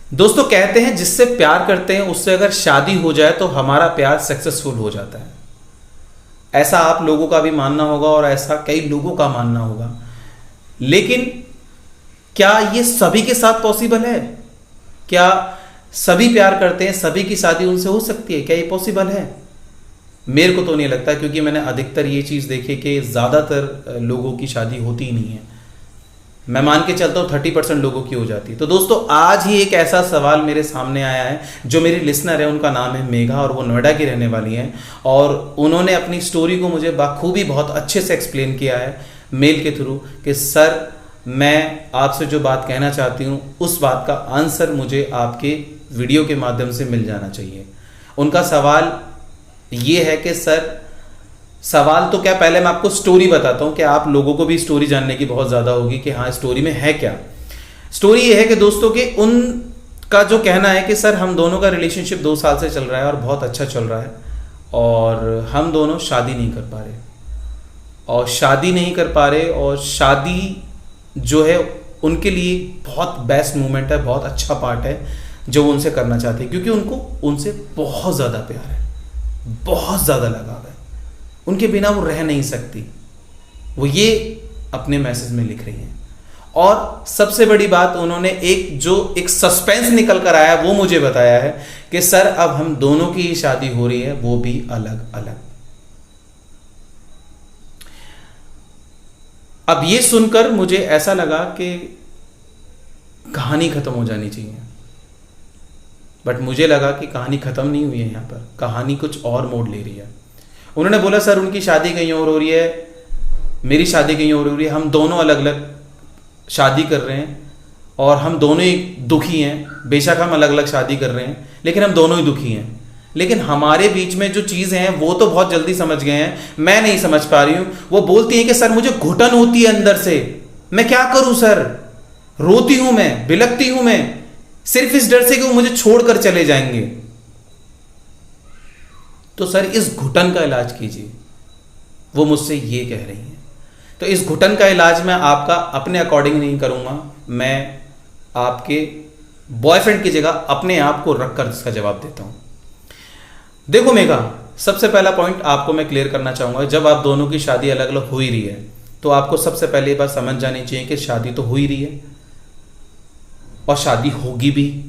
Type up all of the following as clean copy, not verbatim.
दोस्तों कहते हैं जिससे प्यार करते हैं उससे अगर शादी हो जाए तो हमारा प्यार सक्सेसफुल हो जाता है। ऐसा आप लोगों का भी मानना होगा और ऐसा कई लोगों का मानना होगा, लेकिन क्या ये सभी के साथ पॉसिबल है? क्या सभी प्यार करते हैं, सभी की शादी उनसे हो सकती है? क्या ये पॉसिबल है? मेरे को तो नहीं लगता, क्योंकि मैंने अधिकतर ये चीज़ देखी कि ज़्यादातर लोगों की शादी होती ही नहीं है। मैं मान के चलता हूँ 30% लोगों की हो जाती है। तो दोस्तों आज ही एक ऐसा सवाल मेरे सामने आया है। जो मेरी लिसनर है उनका नाम है मेघा और वो नोएडा की रहने वाली हैं, और उन्होंने अपनी स्टोरी को मुझे बखूबी बहुत अच्छे से एक्सप्लेन किया है मेल के थ्रू कि सर मैं आपसे जो बात कहना चाहती हूँ उस बात का आंसर मुझे आपके वीडियो के माध्यम से मिल जाना चाहिए। उनका सवाल ये है कि सर, सवाल तो क्या, पहले मैं आपको स्टोरी बताता हूं कि आप लोगों को भी स्टोरी जानने की बहुत ज़्यादा होगी कि हाँ स्टोरी में है क्या। स्टोरी ये है कि दोस्तों कि उनका जो कहना है कि सर हम दोनों का रिलेशनशिप 2 साल से चल रहा है और बहुत अच्छा चल रहा है, और हम दोनों शादी नहीं कर पा रहे, और शादी नहीं कर पा रहे, और शादी जो है उनके लिए बहुत बेस्ट मोमेंट है, बहुत अच्छा पार्ट है जो वो उनसे करना चाहते हैं, क्योंकि उनको उनसे बहुत ज़्यादा प्यार है, बहुत ज़्यादा लगाव है, उनके बिना वो रह नहीं सकती। वो ये अपने मैसेज में लिख रही हैं। और सबसे बड़ी बात, उन्होंने एक सस्पेंस निकल कर आया वो मुझे बताया है कि सर अब हम दोनों की ही शादी हो रही है, वो भी अलग अलग। अब ये सुनकर मुझे ऐसा लगा कि कहानी खत्म हो जानी चाहिए, बट मुझे लगा कि कहानी खत्म नहीं हुई है, यहां पर कहानी कुछ और मोड़ ले रही है। उन्होंने बोला सर उनकी शादी कहीं और हो रही है, मेरी शादी कहीं और हो रही है, हम दोनों अलग अलग शादी कर रहे हैं और हम दोनों ही दुखी हैं। बेशक हम अलग अलग शादी कर रहे हैं लेकिन हम दोनों ही दुखी हैं। लेकिन हमारे बीच में जो चीज़ें हैं वो तो बहुत जल्दी समझ गए हैं, मैं नहीं समझ पा रही हूँ। वो बोलती हैं कि सर मुझे घुटन होती है अंदर से, मैं क्या करूँ सर, रोती हूँ मैं, बिलखती हूँ मैं, सिर्फ इस डर से कि वो मुझे छोड़कर चले जाएंगे। तो सर इस घुटन का इलाज कीजिए, वो मुझसे ये कह रही हैं। तो इस घुटन का इलाज मैं आपका अपने अकॉर्डिंग नहीं करूंगा, मैं आपके बॉयफ्रेंड की जगह अपने आप को रखकर इसका जवाब देता हूं। देखो मेघा, सबसे पहला पॉइंट आपको मैं क्लियर करना चाहूंगा, जब आप दोनों की शादी अलग अलग हो ही रही है तो आपको सबसे पहले ये बात समझ जानी चाहिए कि शादी तो हो ही रही है और शादी होगी भी।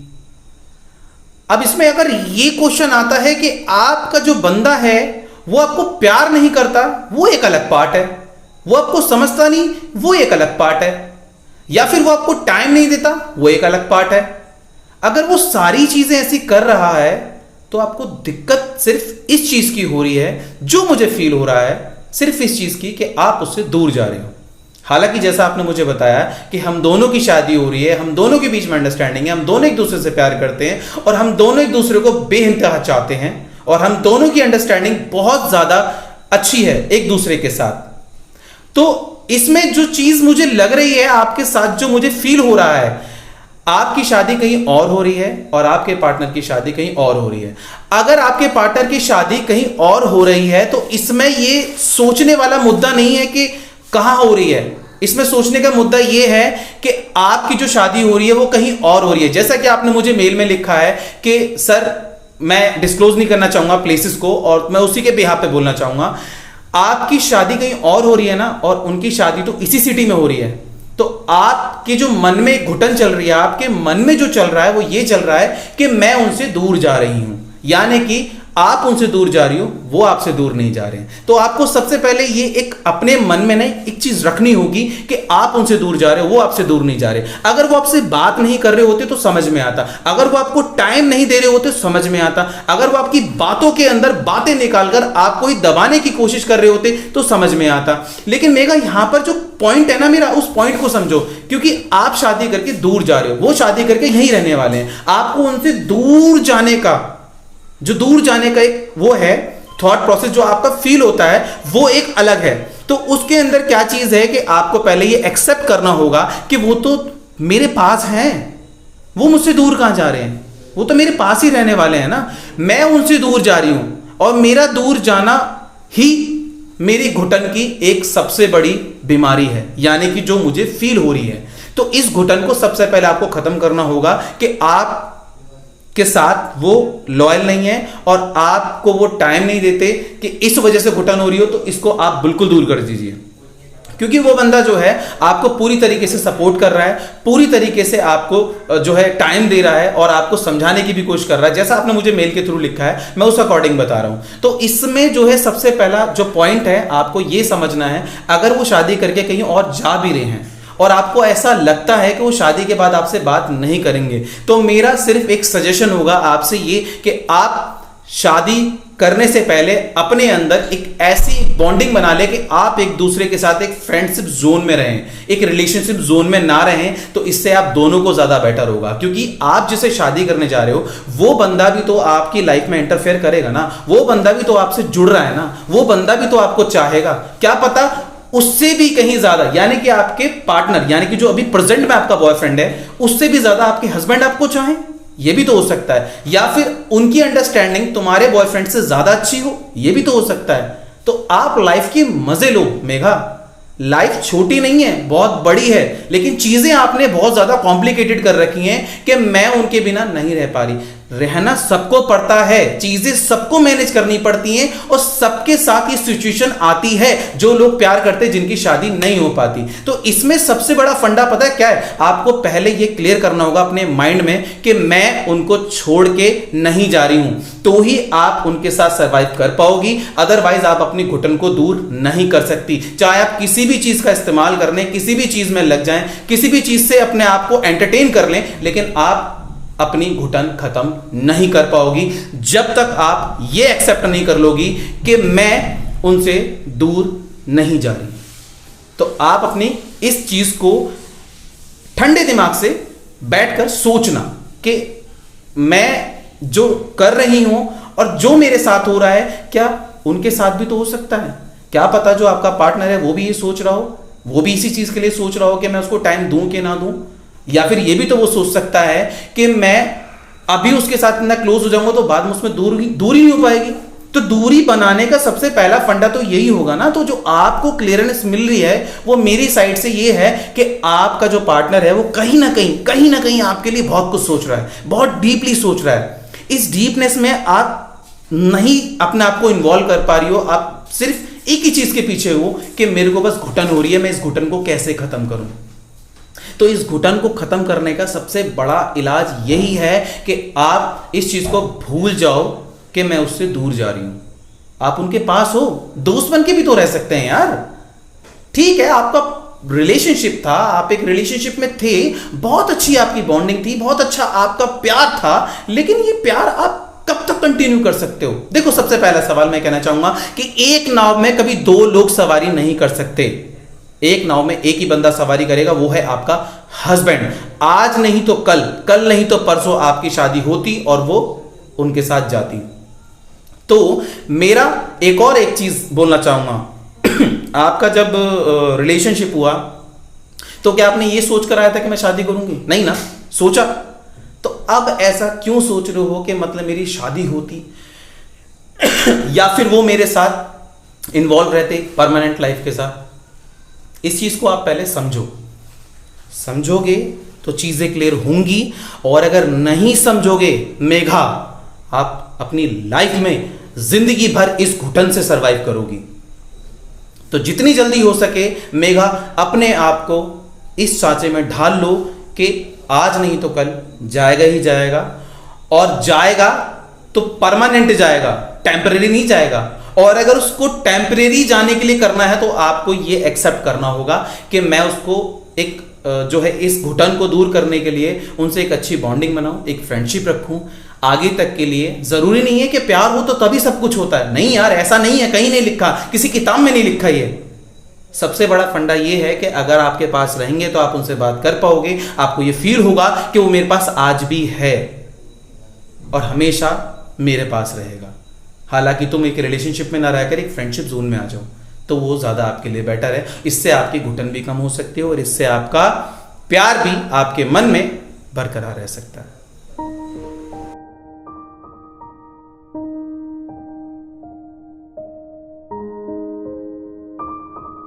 अब इसमें अगर ये क्वेश्चन आता है कि आपका जो बंदा है वो आपको प्यार नहीं करता, वो एक अलग पार्ट है, वो आपको समझता नहीं, वो एक अलग पार्ट है, या फिर वो आपको टाइम नहीं देता, वो एक अलग पार्ट है। अगर वो सारी चीजें ऐसी कर रहा है तो आपको दिक्कत सिर्फ इस चीज की हो रही है, जो मुझे फील हो रहा है सिर्फ इस चीज की कि आप उससे दूर जा रहे हो। हालांकि जैसा आपने मुझे बताया कि हम दोनों की शादी हो रही है, हम दोनों के बीच में अंडरस्टैंडिंग है, हम दोनों एक दूसरे से प्यार करते हैं और हम दोनों एक दूसरे को बेइंतहा चाहते हैं और हम दोनों की अंडरस्टैंडिंग बहुत ज्यादा अच्छी है एक दूसरे के साथ। तो इसमें जो चीज मुझे लग रही है आपके साथ, जो मुझे फील हो रहा है, आपकी शादी कहीं और हो रही है और आपके पार्टनर की शादी कहीं और हो रही है। अगर आपके पार्टनर की शादी कहीं और हो रही है तो इसमें ये सोचने वाला मुद्दा नहीं है कि कहां हो रही है, इसमें सोचने का मुद्दा यह है कि आपकी जो शादी हो रही है वो कहीं और हो रही है। जैसा कि आपने मुझे मेल में लिखा है कि सर मैं डिस्क्लोज नहीं करना चाहूंगा प्लेसेस को, और मैं उसी के बिहाफ पे बोलना चाहूंगा, आपकी शादी कहीं और हो रही है ना, और उनकी शादी तो इसी सिटी में हो रही है। तो आपके जो मन में घुटन चल रही है, आपके मन में जो चल रहा है वो ये चल रहा है कि मैं उनसे दूर जा रही हूं, यानी कि आप उनसे दूर जा रही हो, वो आपसे दूर नहीं जा रहे हैं। तो आपको सबसे पहले ये एक अपने मन में नहीं एक चीज रखनी होगी कि आप उनसे दूर जा रहे हो, वो आपसे दूर नहीं जा रहे। अगर वो आपसे बात नहीं कर रहे होते तो समझ में आता, अगर वो आपको टाइम नहीं दे रहे होते तो समझ में आता, अगर वो आपकी बातों के अंदर बातें निकालकर आपको ही दबाने की कोशिश कर रहे होते तो समझ में आता। लेकिन मेघा यहां पर जो पॉइंट है ना मेरा, उस पॉइंट को समझो, क्योंकि आप शादी करके दूर जा रहे हो, वो शादी करके यहीं रहने वाले हैं। आपको उनसे दूर जाने का एक वो है थॉट प्रोसेस, जो आपका फील होता है वो एक अलग है। तो उसके अंदर क्या चीज है कि आपको पहले ये एक्सेप्ट करना होगा कि वो तो मेरे पास हैं, वो मुझसे दूर कहां जा रहे हैं, वो तो मेरे पास ही रहने वाले हैं ना। मैं उनसे दूर जा रही हूं और मेरा दूर जाना ही मेरी घुटन की एक सबसे बड़ी बीमारी है, यानी कि जो मुझे फील हो रही है। तो इस घुटन को सबसे पहले आपको खत्म करना होगा कि आप के साथ वो लॉयल नहीं है और आपको वो टाइम नहीं देते कि इस वजह से घुटन हो रही हो, तो इसको आप बिल्कुल दूर कर दीजिए। क्योंकि वो बंदा जो है आपको पूरी तरीके से सपोर्ट कर रहा है, पूरी तरीके से आपको जो है टाइम दे रहा है और आपको समझाने की भी कोशिश कर रहा है, जैसा आपने मुझे मेल के थ्रू लिखा है मैं उस अकॉर्डिंग बता रहा हूं। तो इसमें जो है सबसे पहला जो पॉइंट है आपको ये समझना है, अगर वो शादी करके कहीं और जा भी रहे हैं और आपको ऐसा लगता है कि वो शादी के बाद आपसे बात नहीं करेंगे, तो मेरा सिर्फ एक सजेशन होगा आपसे ये कि आप शादी करने से पहले अपने अंदर एक ऐसी बॉन्डिंग बना ले कि आप एक दूसरे के साथ एक फ्रेंडशिप जोन में रहें, एक रिलेशनशिप जोन में ना रहें। तो इससे आप दोनों को ज्यादा बेटर होगा, क्योंकि आप जिसे शादी करने जा रहे हो वो बंदा भी तो आपकी लाइफ में इंटरफेयर करेगा ना, वो बंदा भी तो आपसे जुड़ रहा है ना, वो बंदा भी तो आपको चाहेगा, क्या पता उससे भी कहीं ज्यादा, यानी कि आपके पार्टनर यानी कि जो अभी प्रेजेंट में आपका बॉयफ्रेंड है उससे भी ज्यादा आपके हस्बैंड आपको चाहे, ये भी तो हो सकता है। या फिर उनकी अंडरस्टैंडिंग तुम्हारे बॉयफ्रेंड से ज्यादा अच्छी हो, ये भी तो हो सकता है। तो आप लाइफ के मजे लो मेघा, लाइफ छोटी नहीं है, बहुत बड़ी है, लेकिन चीजें आपने बहुत ज्यादा कॉम्प्लिकेटेड कर रखी हैं कि मैं उनके बिना नहीं रह पा रही। रहना सबको पड़ता है, चीजें सबको मैनेज करनी पड़ती हैं और सबके साथ ये सिचुएशन आती है जो लोग प्यार करते जिनकी शादी नहीं हो पाती। तो इसमें सबसे बड़ा फंडा पता है क्या है, आपको पहले ये क्लियर करना होगा अपने माइंड में कि मैं उनको छोड़ के नहीं जा रही हूं, तो ही आप उनके साथ सर्वाइव कर पाओगी, अदरवाइज आप अपनी घुटन को दूर नहीं कर सकती। चाहे आप किसी भी चीज का इस्तेमाल कर लें, किसी भी चीज में लग जाएं, किसी भी चीज से अपने आप को एंटरटेन कर लें, लेकिन आप अपनी घुटन खत्म नहीं कर पाओगी जब तक आप ये एक्सेप्ट नहीं कर लोगी कि मैं उनसे दूर नहीं जा रही। तो आप अपनी इस चीज को ठंडे दिमाग से बैठकर सोचना कि मैं जो कर रही हूं और जो मेरे साथ हो रहा है क्या उनके साथ भी तो हो सकता है। क्या पता जो आपका पार्टनर है वो भी ये सोच रहा हो, वो भी इसी चीज के लिए सोच रहा हो कि मैं उसको टाइम दूं कि ना दूं। या फिर ये भी तो वो सोच सकता है कि मैं अभी उसके साथ इतना क्लोज हो जाऊंगा तो बाद में उसमें दूरी नहीं हो पाएगी। तो दूरी बनाने का सबसे पहला फंडा तो यही होगा ना। तो जो आपको क्लियरनेस मिल रही है वो मेरी साइड से ये है कि आपका जो पार्टनर है वो कहीं ना कहीं आपके लिए बहुत कुछ सोच रहा है, बहुत डीपली सोच रहा है। इस डीपनेस में आप नहीं अपने आप को इन्वॉल्व कर पा रही हो, आप सिर्फ एक ही चीज के पीछे हो कि मेरे को बस घुटन हो रही है, मैं इस घुटन को कैसे खत्म करूं। तो इस घुटन को खत्म करने का सबसे बड़ा इलाज यही है कि आप इस चीज को भूल जाओ कि मैं उससे दूर जा रही हूं। आप उनके पास हो, दोस्त बन के भी तो रह सकते हैं यार। ठीक है, आपका रिलेशनशिप था, आप एक रिलेशनशिप में थे, बहुत अच्छी आपकी बॉन्डिंग थी, बहुत अच्छा आपका प्यार था, लेकिन ये प्यार आप कब तक कंटिन्यू कर सकते हो। देखो, सबसे पहला सवाल मैं कहना चाहूंगा कि एक नाव में कभी दो लोग सवारी नहीं कर सकते। एक नाव में एक ही बंदा सवारी करेगा, वो है आपका हस्बैंड। आज नहीं तो कल, कल नहीं तो परसों आपकी शादी होती और वो उनके साथ जाती। तो मेरा एक चीज बोलना चाहूंगा आपका जब रिलेशनशिप हुआ तो क्या आपने ये सोच कर आया था कि मैं शादी करूंगी? नहीं ना, सोचा। तो अब ऐसा क्यों सोच रहे हो कि मतलब मेरी शादी होती या फिर वो मेरे साथ इन्वॉल्व रहते परमानेंट लाइफ के साथ। इस चीज को आप पहले समझोगे तो चीजें क्लियर होंगी, और अगर नहीं समझोगे मेघा, आप अपनी लाइफ में जिंदगी भर इस घुटन से सरवाइव करोगी। तो जितनी जल्दी हो सके मेघा अपने आप को इस सांचे में ढाल लो कि आज नहीं तो कल जाएगा ही जाएगा, और जाएगा तो परमानेंट जाएगा, टेम्परेरी नहीं जाएगा। और अगर उसको टेम्परेरी जाने के लिए करना है तो आपको ये एक्सेप्ट करना होगा कि मैं उसको एक जो है इस घुटन को दूर करने के लिए उनसे एक अच्छी बॉन्डिंग बनाऊं, एक फ्रेंडशिप रखूं आगे तक के लिए। जरूरी नहीं है कि प्यार हो तो तभी सब कुछ होता है, नहीं यार, ऐसा नहीं है, कहीं नहीं लिखा, किसी किताब में नहीं लिखा। ये सबसे बड़ा फंडा ये है कि अगर आपके पास रहेंगे तो आप उनसे बात कर पाओगे, आपको ये फील होगा कि वो मेरे पास आज भी है और हमेशा मेरे पास रहेगा। हालांकि तुम एक रिलेशनशिप में ना रहकर एक फ्रेंडशिप जोन में आ जाओ तो वो ज्यादा आपके लिए बेटर है। इससे आपकी घुटन भी कम हो सकती है और इससे आपका प्यार भी आपके मन में बरकरार रह सकता है।